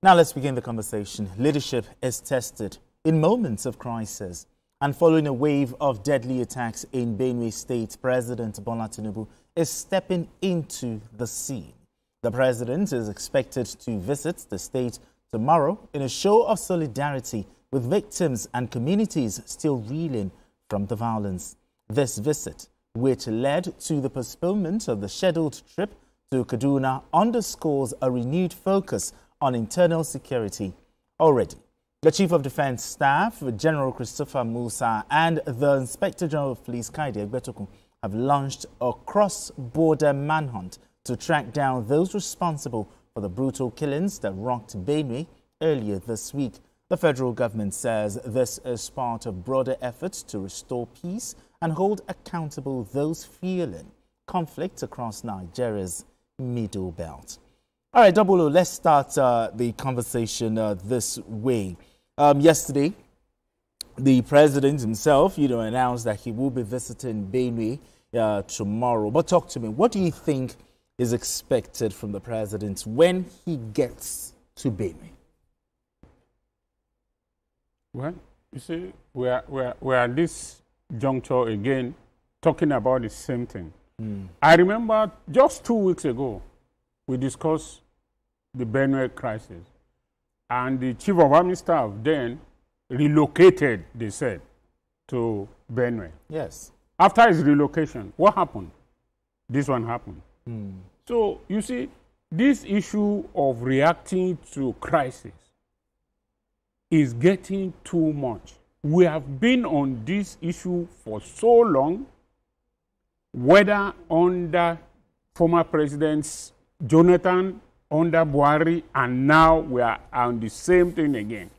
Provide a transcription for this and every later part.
Now let's begin the conversation. Leadership is tested in moments of crisis. And following a wave of deadly attacks in Benue State, President Bola Tinubu is stepping into the scene. The president is expected to visit the state tomorrow in a show of solidarity with victims and communities still reeling from the violence. This visit, which led to the postponement of the scheduled trip to Kaduna, underscores a renewed focus on internal security. Already, the Chief of Defense Staff, General Christopher Musa, and the Inspector General of Police, Kaide Egbetokun, have launched a cross-border manhunt to track down those responsible for the brutal killings that rocked Benue earlier this week. The federal government says this is part of broader efforts to restore peace and hold accountable those feeling conflict across Nigeria's Middle Belt. All right, Double O, let's start the conversation this way. Yesterday, the president himself, announced that he will be visiting Benue tomorrow. But talk to me, what do you think is expected from the president when he gets to Benue? Well, you see, we're at this juncture again talking about the same thing. I remember just 2 weeks ago, we discussed the Benue crisis. And the Chief of Army Staff then relocated, they said, to Benue. Yes. After his relocation, what happened? This one happened. So, you see, this issue of reacting to crisis is getting too much. We have been on this issue for so long, whether under former presidents Jonathan, under Buhari, and now we are on the same thing again.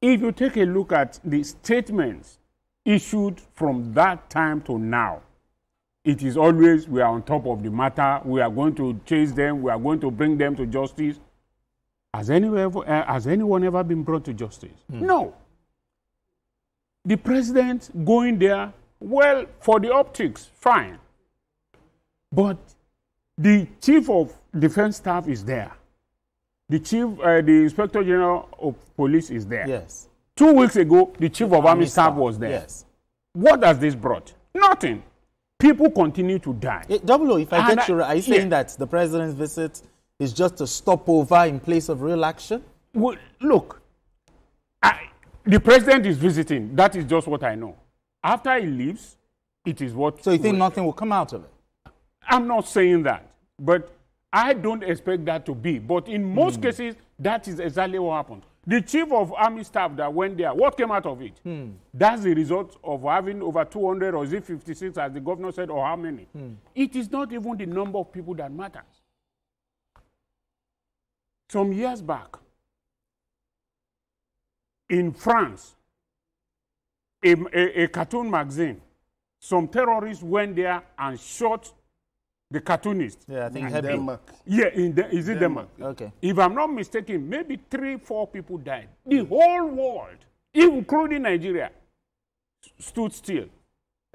If you take a look at the statements issued from that time to now, it is always we are on top of the matter, we are going to chase them, we are going to bring them to justice. Has anyone ever been brought to justice? No. The president going there, well, for the optics, fine. But the Chief of Defense Staff is there. The Inspector General of Police is there. Yes. 2 weeks ago, the Chief of Army Staff was there. Yes. What has this brought? Nothing. People continue to die. Double O, if I get you right, are you saying that the president's visit is just a stopover in place of real action? Well, look, the president is visiting. That is just what I know. After he leaves, it is what... So you think nothing will come out of it? I'm not saying that, but I don't expect that to be. But in most cases, that is exactly what happened. The Chief of Army Staff that went there, what came out of it? That's the result of having over 200, or is it 56, as the governor said, or how many? It is not even the number of people that matters. Some years back, in France, a cartoon magazine, some terrorists went there and shot the cartoonist. Yeah, I think Denmark. Yeah, is it Denmark? Okay. If I'm not mistaken, maybe 3-4 people died. The whole world, including Nigeria, stood still.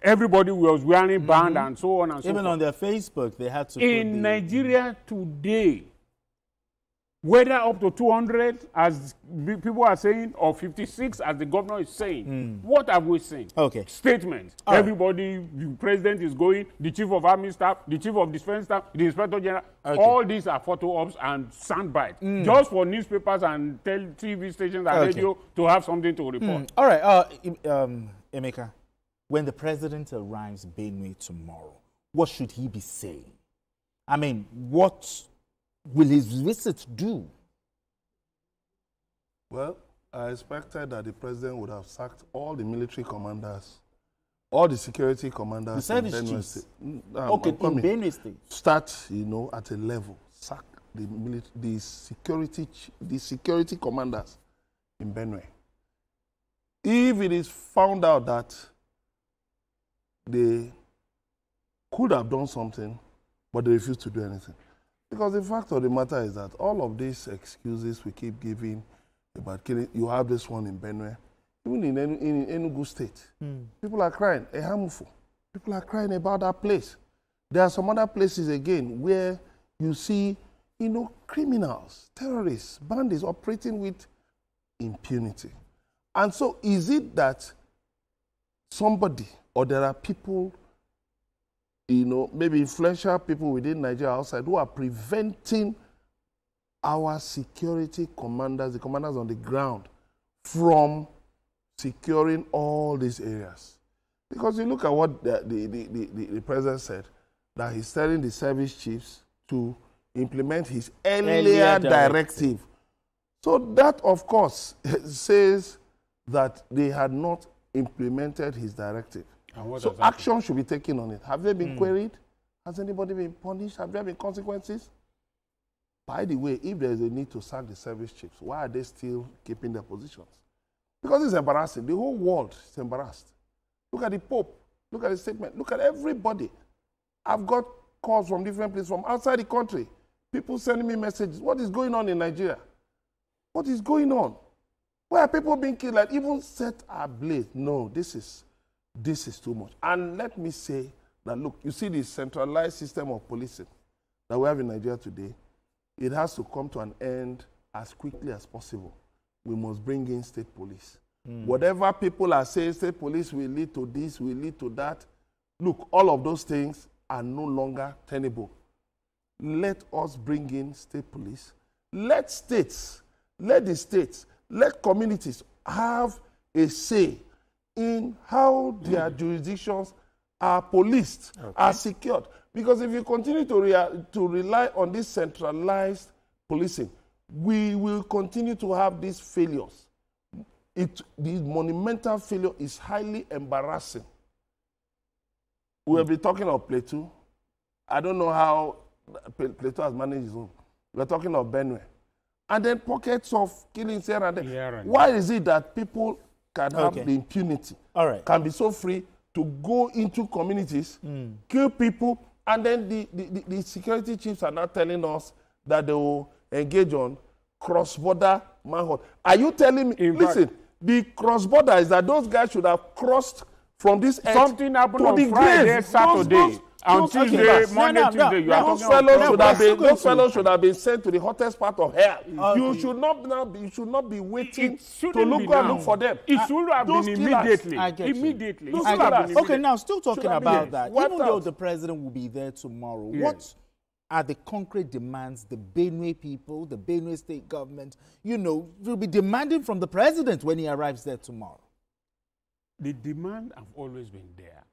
Everybody was wearing band and so on and so forth. Even on their Facebook, they had to in Nigeria today, whether up to 200, as people are saying, or 56, as the governor is saying, what have we seen? Okay. Statements. Everybody, the president is going, the Chief of Army Staff, the Chief of Defense Staff, the Inspector General. Okay. All these are photo ops and soundbites, just for newspapers and TV stations and radio to have something to report. All right, Emeka, when the president arrives Benue tomorrow, what should he be saying? I mean, what will his visit do? Well, I expected that the president would have sacked all the military commanders, all the security commanders. The service chiefs. Okay, in Benue State. Start, at a level. Sack the security commanders in Benue. If it is found out that they could have done something, but they refuse to do anything. Because the fact of the matter is that all of these excuses we keep giving about killing, you have this one in Benue, even in Enugu State, people are crying, Ehamufu. People are crying about that place. There are some other places again where you see criminals, terrorists, bandits operating with impunity. And so is it that somebody, or there are people, maybe influential people within Nigeria outside, who are preventing our security commanders, the commanders on the ground, from securing all these areas? Because you look at what the president said, that he's telling the service chiefs to implement his earlier directive. So that, of course, says that they had not implemented his directive. So action should be taken on it. Have they been queried? Has anybody been punished? Have there been consequences? By the way, if there is a need to sack the service chiefs, why are they still keeping their positions? Because it's embarrassing. The whole world is embarrassed. Look at the Pope. Look at the statement. Look at everybody. I've got calls from different places, from outside the country. People sending me messages. What is going on in Nigeria? What is going on? Why are people being killed? Like, even set ablaze? No, this is too much. And let me say that, look, you see this centralized system of policing that we have in Nigeria today, it has to come to an end as quickly as possible. We must bring in state police. Whatever people are saying, state police will lead to this, will lead to that. Look, all of those things are no longer tenable. Let us bring in state police. Let the states, let communities have a say in how their jurisdictions are policed, are secured. Because if you continue to rely on this centralized policing, we will continue to have these failures. The monumental failure is highly embarrassing. We'll be talking of Plateau. I don't know how Plateau has managed his own. We're talking of Benue. And then pockets of killings here and there. Why is it that people can have the impunity, can be so free to go into communities, kill people, and then the security chiefs are now telling us that they will engage on cross-border manhunt? Are you telling me, listen, the cross-border is that those guys should have crossed from this edge something happened to on the Friday, grave. Saturday, on Tuesday, Monday, Tuesday. You are those fellows should have been sent to the hottest part of hell. You should not be waiting to look for them. It should have been immediately. Immediately. Okay, now still talking about that. Even though the president will be there tomorrow, what are the concrete demands the Benue people, the Benue state government, will be demanding from the president when he arrives there tomorrow? The demand have always been there.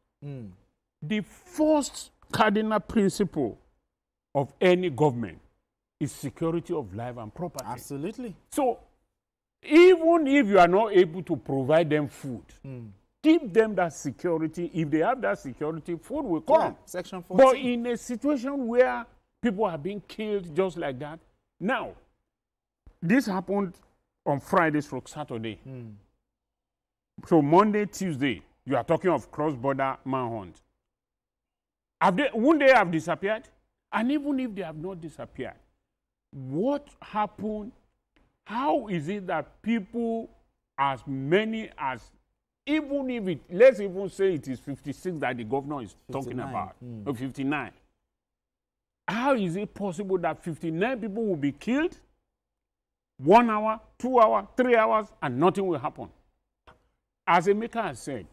The first cardinal principle of any government is security of life and property. Absolutely. So, even if you are not able to provide them food, give them that security. If they have that security, food will come. Yeah, Section 14. But in a situation where people are being killed just like that, now, this happened on Friday or Saturday. So Monday, Tuesday, you are talking of cross-border manhunt. Won't they have disappeared? And even if they have not disappeared, what happened? How is it that people, as many as, even if let's even say it is 56 that the governor is 59. Talking about, or 59. How is it possible that 59 people will be killed 1 hour, 2 hours, 3 hours, and nothing will happen? As Emeka has said,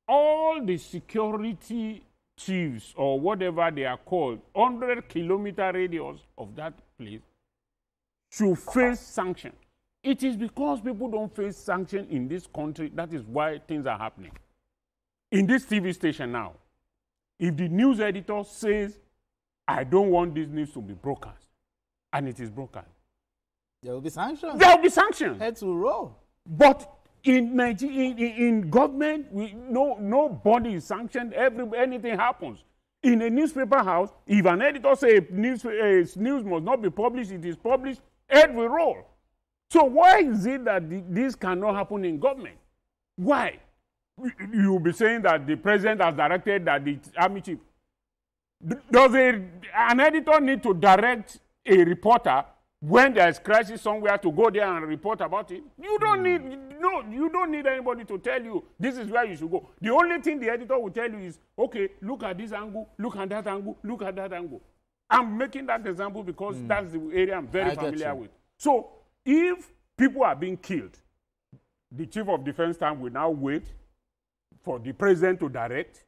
all the security chiefs or whatever they are called, 100-kilometer radius of that place, should face sanction. It is because people don't face sanction in this country that is why things are happening. In this TV station now, if the news editor says, I don't want this news to be broadcast, and it is broadcast, there will be sanctions. There will be sanctions. Heads will roll. But in Nigeria, in government, nobody is sanctioned. Anything happens. In a newspaper house, if an editor says news must not be published, it is published, head will roll. So why is it that this cannot happen in government? Why? You will be saying that the president has directed that the army chief. Does an editor need to direct a reporter when there is crisis somewhere to go there and report about it? You don't need anybody to tell you this is where you should go. The only thing the editor will tell you is, okay, look at this angle, look at that angle, look at that angle. I'm making that example because that's the area I'm very familiar with. So if people are being killed, the chief of defense staff will now wait for the president to direct.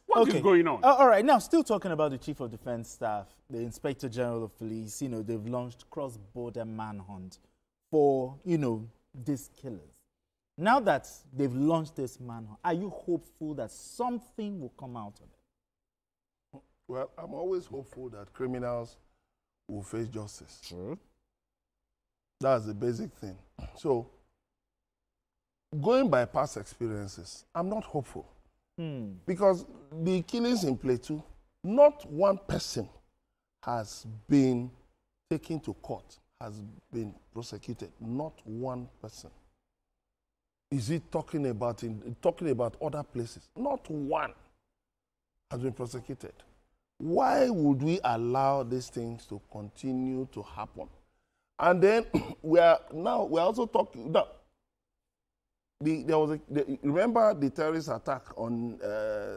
What is going on? All right. Now, still talking about the chief of defense staff, the inspector general of police, you know, they've launched cross-border manhunt for, you know, these killers. Now that they've launched this manhunt, are you hopeful that something will come out of it? Well, I'm always hopeful that criminals will face justice. True. That's the basic thing. So, going by past experiences, I'm not hopeful. Because the killings in Plateau, not one person has been taken to court, has been prosecuted. Not one person. Is it talking about other places? Not one has been prosecuted. Why would we allow these things to continue to happen? And then we're also talking now. Remember the terrorist attack on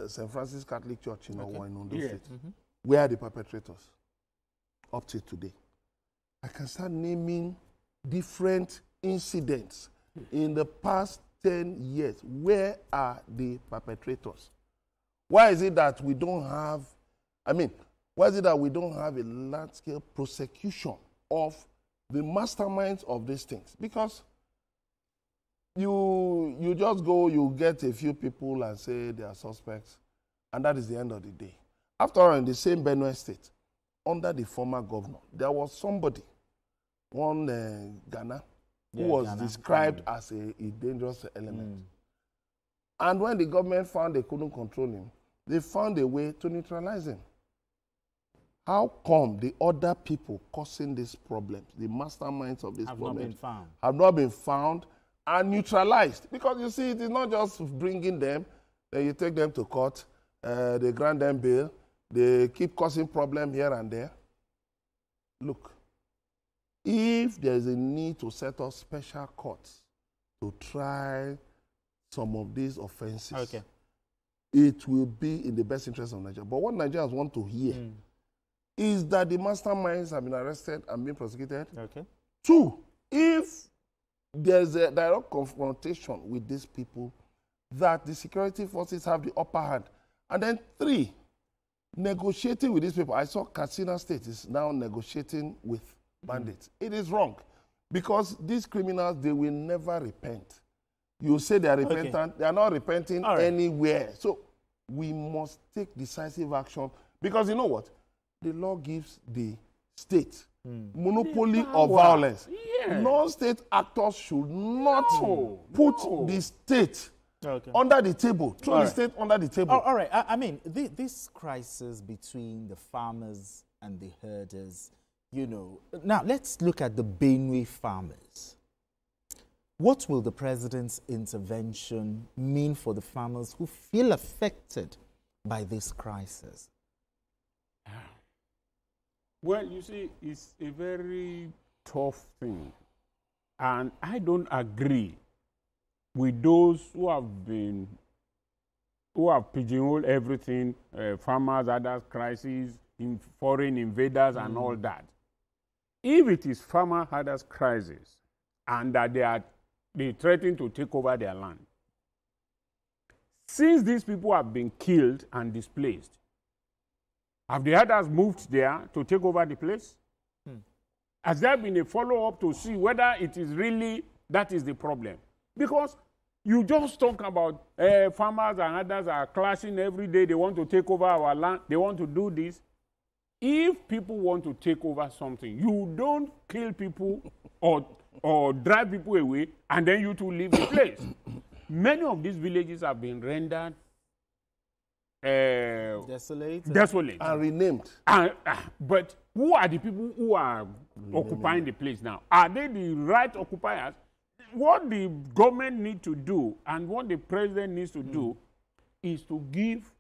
St. Francis Catholic Church in Ondo State? Where are the perpetrators up to today? I can start naming different incidents in the past 10 years. Where are the perpetrators? Why is it that we don't have, why is it that we don't have a large-scale prosecution of the masterminds of these things? Because you just go, you get a few people and say they are suspects, and that is the end of the day. After all, in the same Benue State, under the former governor, there was somebody, one Ghana, who was described as a dangerous element. And when the government found they couldn't control him, they found a way to neutralize him. How come the other people causing these problems, the masterminds of this problem, have not been found and neutralized? Because you see, it is not just bringing them, then you take them to court, they grant them bail, they keep causing problems here and there. Look, if there is a need to set up special courts to try some of these offenses, it will be in the best interest of Nigeria. But what Nigerians want to hear is that the masterminds have been arrested and been prosecuted. Two, if there's a direct confrontation with these people, that the security forces have the upper hand. And then three, negotiating with these people. I saw Katsina State is now negotiating with bandits. It is wrong. Because these criminals, they will never repent. You say they are repentant. They are not repenting anywhere. So we must take decisive action. Because you know what? The law gives the state monopoly of violence. Non-state actors should not put the state under the table, throw the state under the table. All right. I mean, this crisis between the farmers and the herders, you know. Now, let's look at the Benue farmers. What will the president's intervention mean for the farmers who feel affected by this crisis? Well, you see, it's a very tough thing. And I don't agree with those who have pigeonholed everything, farmers, others, crises, foreign invaders, and all that. If it is farmer others crisis and that they threaten to take over their land, since these people have been killed and displaced, have the others moved there to take over the place? Has there been a follow-up to see whether it is really that is the problem? Because you just talk about farmers and others are clashing every day. They want to take over our land. They want to do this. If people want to take over something, you don't kill people or drive people away and then you two leave the place. Many of these villages have been rendered desolate and renamed. But who are the people who are occupying the place now? Are they the right occupiers? What the government needs to do and what the president needs to do is to give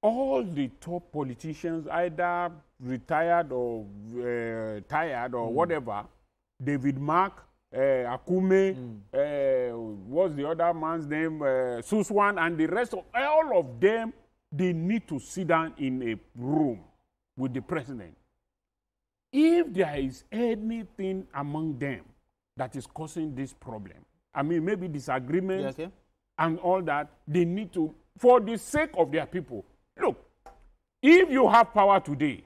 all the top politicians, either retired or tired or whatever, David Mark, Akume, what's the other man's name? Suswan, and the rest of all of them they need to sit down in a room with the president. If there is anything among them that is causing this problem, I mean, maybe disagreement and all that, they need to, for the sake of their people. Look, if you have power today,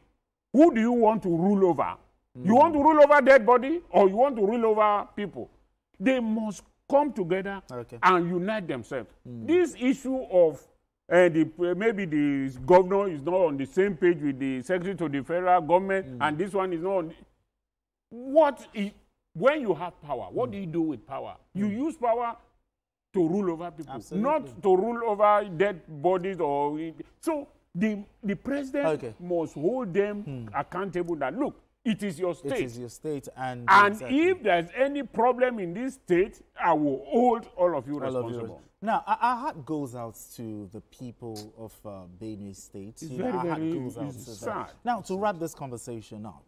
who do you want to rule over? You want to rule over dead body, or you want to rule over people? They must come together and unite themselves. This issue of maybe the governor is not on the same page with the secretary to the federal government, and this one is not on. When you have power, what do you do with power? You use power to rule over people, not to rule over dead bodies. So the president must hold them accountable that, look, it is your state. It is your state. And if there's any problem in this state, I will hold all of you responsible. Now, our heart goes out to the people of Benue State. It's very sad. Now, to wrap this conversation up,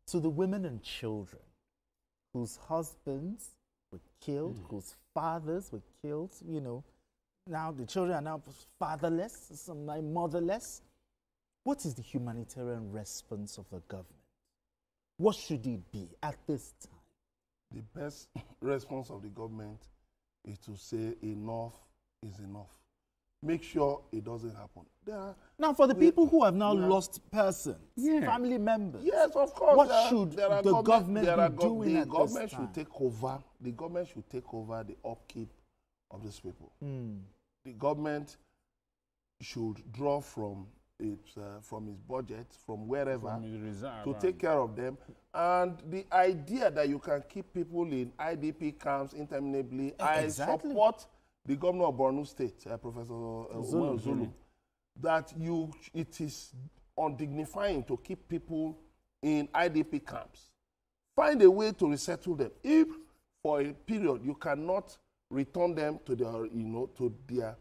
to the women and children whose husbands were killed, whose fathers were killed, you know, now the children are now fatherless, some like motherless. What is the humanitarian response of the government? What should it be at this time? The best response of the government is to say enough is enough. Make sure it doesn't happen. Now, for the people who have now lost persons, family members, yes, of course, what should the government be doing at this time? The government should take over the upkeep of these people. The government should draw from his budget, from wherever, from his reserve, to take care of them. And the idea that you can keep people in IDP camps interminably, I support the governor of Borno State, Professor Zulu, that it is undignifying to keep people in IDP camps. Find a way to resettle them. If for a period you cannot return them to their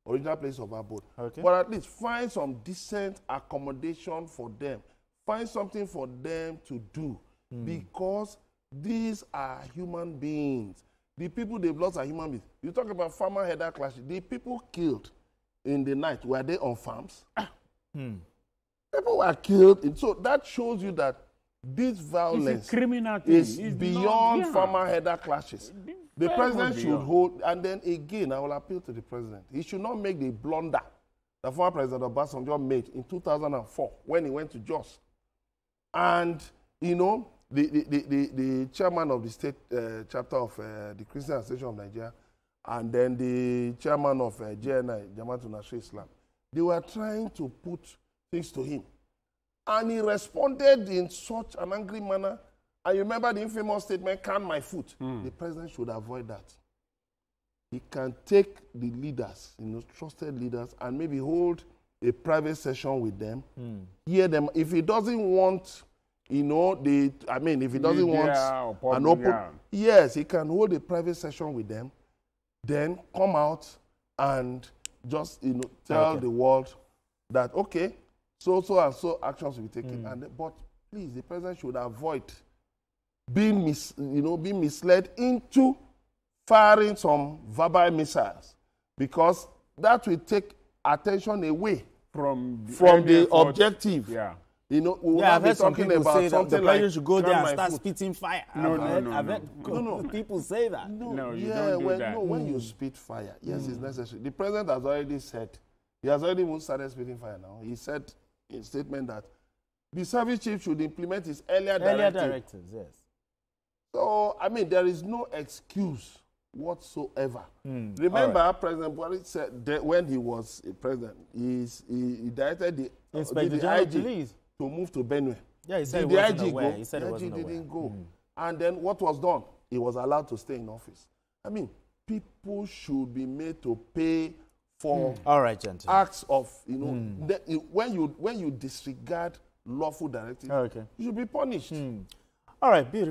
original place of abode, but at least find some decent accommodation for them. Find something for them to do, because these are human beings. The people they've lost are human beings. You talk about farmer-header clashes. The people killed in the night, were they on farms? People were killed. So that shows you that this violence is beyond farmer-header clashes. The president should hold, and then again, I will appeal to the president. He should not make the blunder that former President Obasanjo made in 2004 when he went to Jos. And, you know, the chairman of the state chapter of the Christian Association of Nigeria, and then the chairman of JNI, Jamaatul Nasrul Islam, they were trying to put things to him. And he responded in such an angry manner. And you remember the infamous statement, "Can my foot?" The president should avoid that. He can take the leaders, trusted leaders, and maybe hold a private session with them, hear them. If he doesn't want, if he doesn't want an open, yes, he can hold a private session with them, then come out and just, tell the world that, okay, so and so actions will be taken. But please, the president should avoid being misled into firing some verbal missiles, because that will take attention away from the objective. We will not be talking about something the like should go there and start spitting fire. I've heard people say that. You don't do that. When you spit fire, yes, it's necessary. The president has already said, he has already started spitting fire now. He said in a statement that the service chief should implement his earlier directives. Yes. So, there is no excuse whatsoever. Remember, President Buhari said that when he was president, he directed the IG to move to Benue. Yeah, he said he wasn't aware. He said the IG didn't go. And then what was done? He was allowed to stay in office. People should be made to pay for acts of, when you disregard lawful directives, you should be punished. All right, beautiful.